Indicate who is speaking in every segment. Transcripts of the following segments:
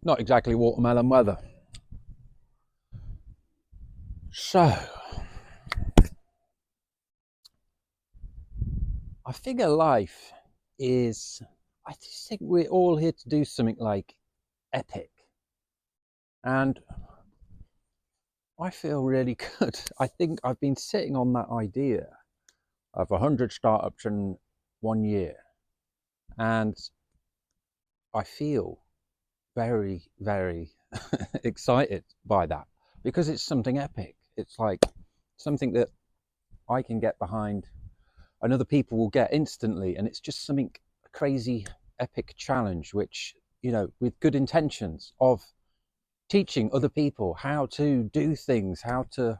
Speaker 1: Not exactly watermelon weather. So, I figure life is, I just think we're all here to do something like epic. And I feel really good. I think I've been sitting on that idea of 100 startups in 1 year. And I feel very, very excited by that because it's something epic. It's like something that I can get behind and other people will get instantly. And it's just something crazy, epic challenge, which, with good intentions of teaching other people how to do things, how to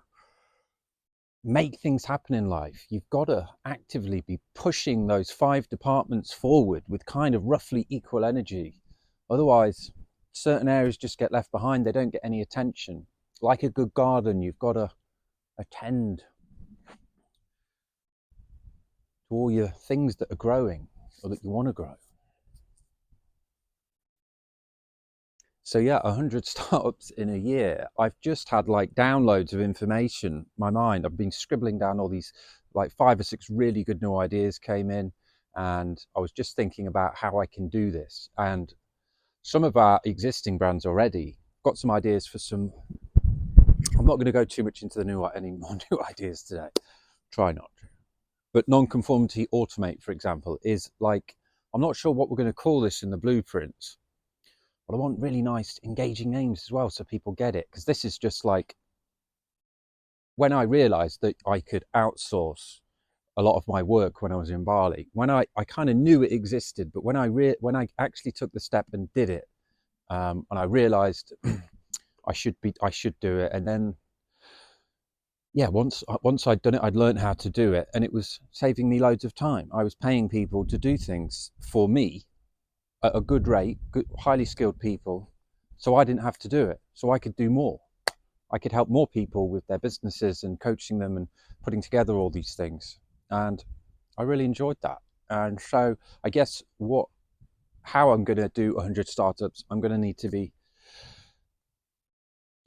Speaker 1: make things happen in life. You've got to actively be pushing those 5 departments forward with kind of roughly equal energy. Otherwise, certain areas just get left behind. They don't get any attention. Like a good garden, you've got to attend to all your things that are growing or that you want to grow. So yeah, 100 startups in a year. I've just had like downloads of information. My mind, I've been scribbling down all these, like 5 or 6 really good new ideas came in, and I was just thinking about how I can do this. And some of our existing brands already got some ideas for some. I'm not going to go too much into any more new ideas today. Try not to. But non-conformity automate, for example, is like, I'm not sure what we're going to call this in the blueprints, but I want really nice, engaging names as well so people get it. Because this is just like when I realized that I could outsource a lot of my work when I was in Bali. When I kind of knew it existed, but when I actually took the step and did it, and I realized I should do it. And then yeah, once I'd done it, I'd learned how to do it, and it was saving me loads of time. I was paying people to do things for me at a good rate, good, highly skilled people, so I didn't have to do it. So I could do more. I could help more people with their businesses and coaching them and putting together all these things. And I really enjoyed that. And so I guess how I'm going to do 100 startups, I'm going to need to be,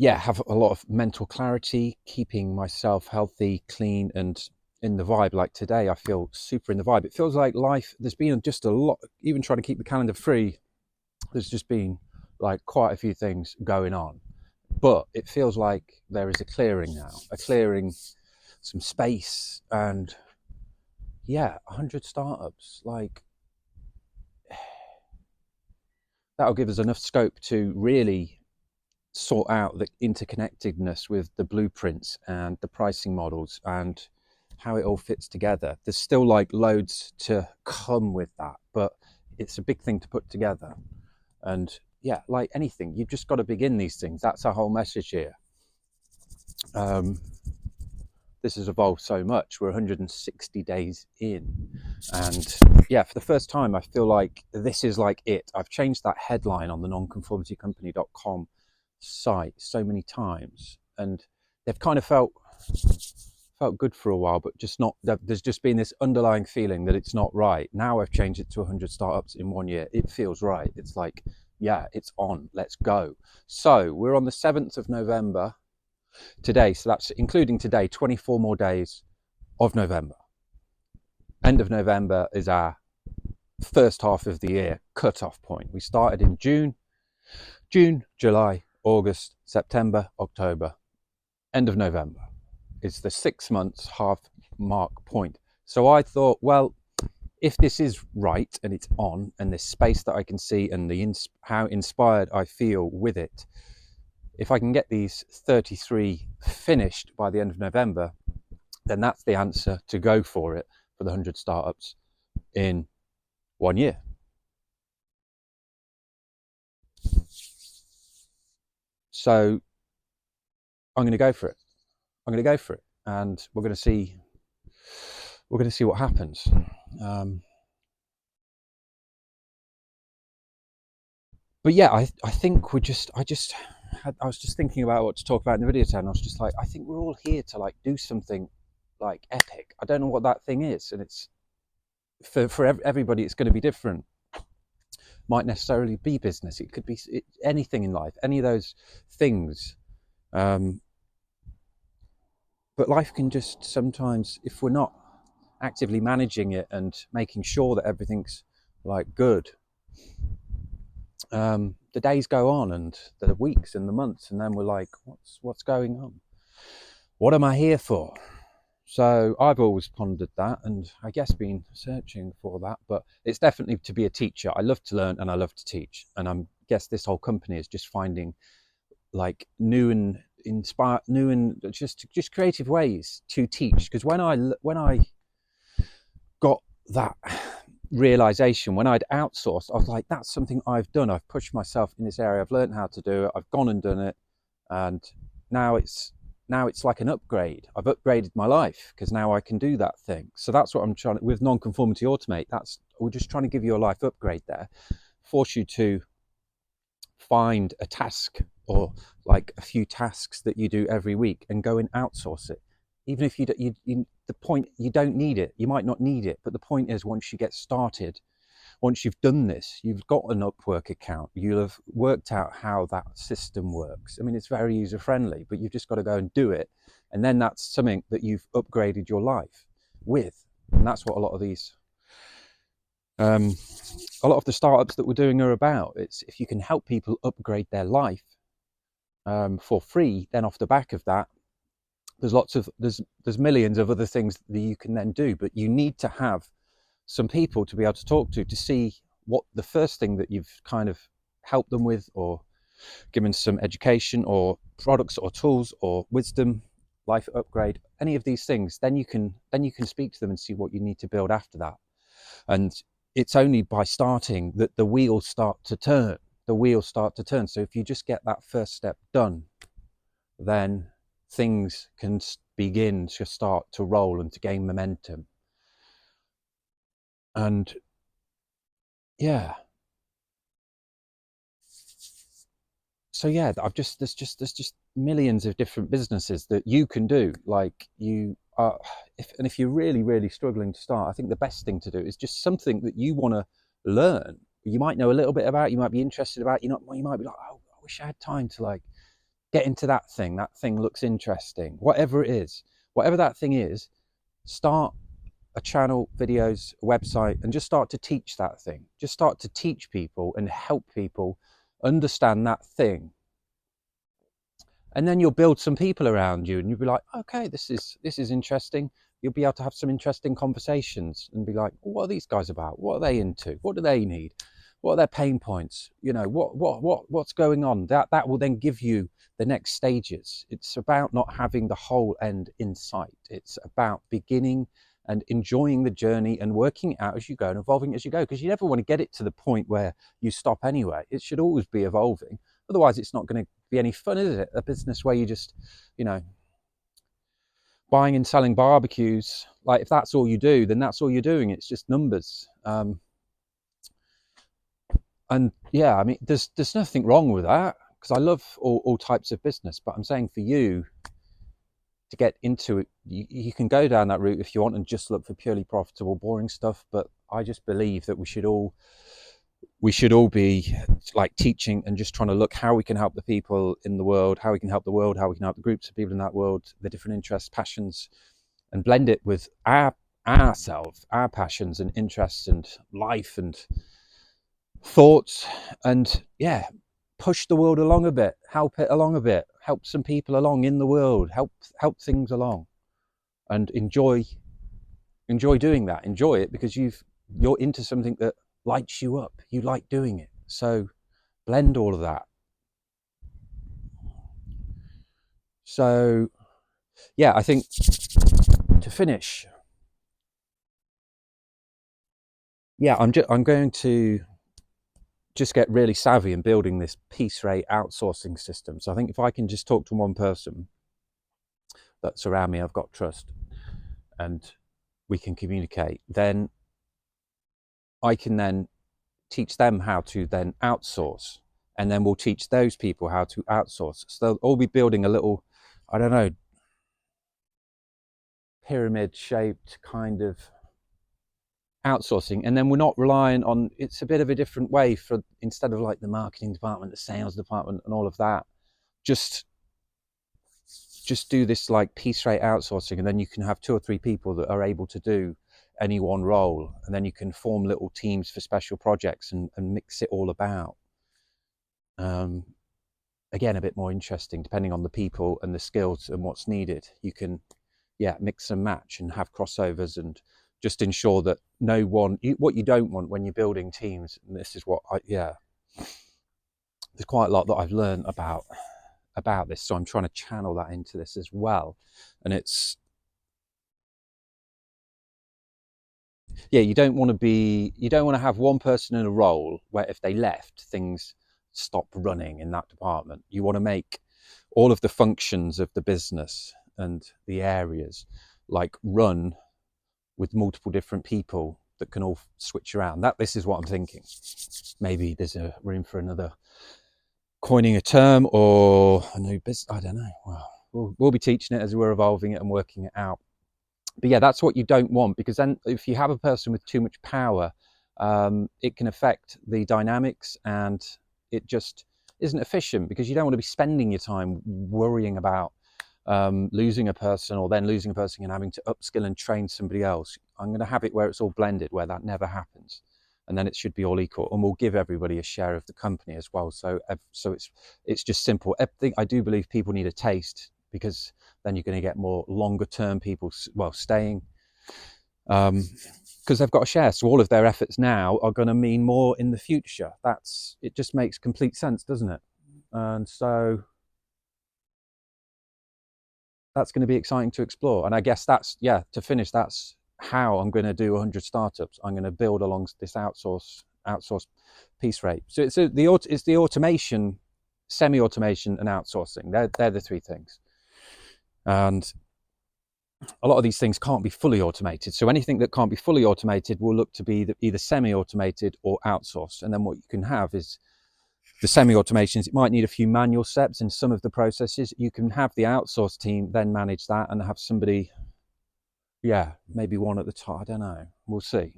Speaker 1: have a lot of mental clarity, keeping myself healthy, clean, and in the vibe. Like today, I feel super in the vibe. It feels like life, there's been just a lot, even trying to keep the calendar free, there's just been like quite a few things going on. But it feels like there is a clearing now, some space, and 100 startups. Like that'll give us enough scope to really sort out the interconnectedness with the blueprints and the pricing models and how it all fits together. There's still like loads to come with that, but it's a big thing to put together. And like anything, you've just got to begin these things. That's our whole message here. Um, this has evolved so much. We're 160 days in, and for the first time, I feel like this is like it. I've changed that headline on the nonconformitycompany.com site so many times, and they've kind of felt good for a while, but just not. There's just been this underlying feeling that it's not right. Now I've changed it to 100 startups in 1 year. It feels right. It's like, it's on. Let's go. So we're on the 7th of November today. So that's including today, 24 more days of November. End of November is our first half of the year cut-off point. We started in June, July, August, September, October. End of November is the 6 months half mark point. So I thought, well, if this is right and it's on, and this space that I can see and how inspired I feel with it, if I can get these 33 finished by the end of November, then that's the answer to go for it for the 100 startups in 1 year. So I'm going to go for it. And we're going to see what happens. But I think I was just thinking about what to talk about in the video today, and I was just like, I think we're all here to like do something like epic. I don't know what that thing is, and it's for everybody, it's going to be different. might necessarily be business. It could be anything in life, any of those things. But life can just sometimes, if we're not actively managing it and making sure that everything's like good, the days go on and the weeks and the months, and then we're like, what's going on? What am I here for? So I've always pondered that, and I guess been searching for that. But it's definitely to be a teacher. I love to learn and I love to teach, and I guess this whole company is just finding like new and just creative ways to teach. Because when I got that realization, when I'd outsourced, I was like, that's something I've done. I've pushed myself in this area. I've learned how to do it. I've gone and done it, and now it's like an upgrade. I've upgraded my life because now I can do that thing. So that's what I'm trying with non-conformity automate. We're just trying to give you a life upgrade there, force you to find a task or like a few tasks that you do every week and go and outsource it. Even if the point, you don't need it, you might not need it, but the point is, once you get started, once you've done this, you've got an Upwork account, you'll have worked out how that system works. I mean, it's very user friendly, but you've just got to go and do it. And then that's something that you've upgraded your life with. And that's what a lot of the startups that we're doing are about. It's if you can help people upgrade their life for free, then off the back of that, there's millions of other things that you can then do. But you need to have some people to be able to talk to see what the first thing that you've kind of helped them with, or given some education or products or tools or wisdom, life upgrade, any of these things, then you can speak to them and see what you need to build after that. And it's only by starting that the wheels start to turn. So if you just get that first step done, then things can begin to start to roll and to gain momentum. And yeah, so yeah, there's just millions of different businesses that you can do. Like you are, if you're really struggling to start, I think the best thing to do is just something that you want to learn. You might know a little bit about, you might be interested about, you might be like, oh, I wish I had time to like get into that thing. That thing looks interesting. Whatever it is, whatever that thing is, start a channel, videos, a website, and just start to teach that thing. Just start to teach people and help people understand that thing. And then you'll build some people around you, and you'll be like, okay, this is interesting. You'll be able to have some interesting conversations and be like, what are these guys about? What are they into? What do they need? What are their pain points? What's going on? That will then give you the next stages. It's about not having the whole end in sight. It's about beginning and enjoying the journey and working it out as you go and evolving as you go, because you never want to get it to the point where you stop anyway. It should always be evolving. Otherwise, it's not going to be any fun, is it? A business where you just, buying and selling barbecues, like if that's all you do, then that's all you're doing. It's just numbers. And yeah, I mean, there's nothing wrong with that, because I love all types of business. But I'm saying for you to get into it, you can go down that route if you want and just look for purely profitable, boring stuff. But I just believe that we should all be like teaching and just trying to look how we can help the people in the world, how we can help the world, how we can help the groups of people in that world, the different interests, passions, and blend it with ourselves, our passions and interests and life and thoughts, and yeah, push the world along a bit, help it along a bit, help some people along in the world, help things along, and enjoy doing that. Enjoy it because you're into something that lights you up. You like doing it. So blend all of that. So yeah, I think to finish, yeah, I'm going to just get really savvy in building this piece rate outsourcing system. So I think if I can just talk to one person that's around me, I've got trust, and we can communicate, then I can then teach them how to then outsource, and then we'll teach those people how to outsource. So they'll all be building a little, I don't know, pyramid shaped kind of outsourcing, and then we're not relying on, it's a bit of a different way for, instead of like the marketing department, the sales department and all of that, just do this like piece rate outsourcing, and then you can have 2 or 3 people that are able to do any one role, and then you can form little teams for special projects and mix it all about. Again, a bit more interesting depending on the people and the skills and what's needed. You can mix and match and have crossovers, and just ensure that no one, what you don't want when you're building teams, and this is what there's quite a lot that I've learned about this, so I'm trying to channel that into this as well. And it's, you don't want to have one person in a role where if they left, things stop running in that department. You want to make all of the functions of the business and the areas like run with multiple different people that can all switch around. This is what I'm thinking. Maybe there's a room for another coining a term or a new business, I don't know. Well, we'll be teaching it as we're evolving it and working it out. But yeah, that's what you don't want, because then if you have a person with too much power, it can affect the dynamics, and it just isn't efficient, because you don't want to be spending your time worrying about losing a person, or then losing a person and having to upskill and train somebody else. I'm going to have it where it's all blended, where that never happens, and then it should be all equal, and we'll give everybody a share of the company as well. So it's just simple. I do believe people need a taste, because then you're going to get more longer term people staying, because they've got a share. So all of their efforts now are going to mean more in the future. It just makes complete sense, doesn't it? And so that's going to be exciting to explore. And I guess that's how I'm going to do 100 startups. I'm going to build along this outsource piece rate. So it's the automation, semi-automation, and outsourcing. They're the 3 things. And a lot of these things can't be fully automated. So anything that can't be fully automated will look to be either semi-automated or outsourced. And then what you can have is the semi-automations. It might need a few manual steps in some of the processes. You can have the outsourced team then manage that, and have somebody, maybe one at the top. I don't know. We'll see.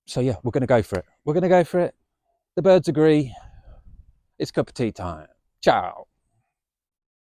Speaker 1: So yeah, we're going to go for it. The birds agree. It's cup of tea time. Ciao.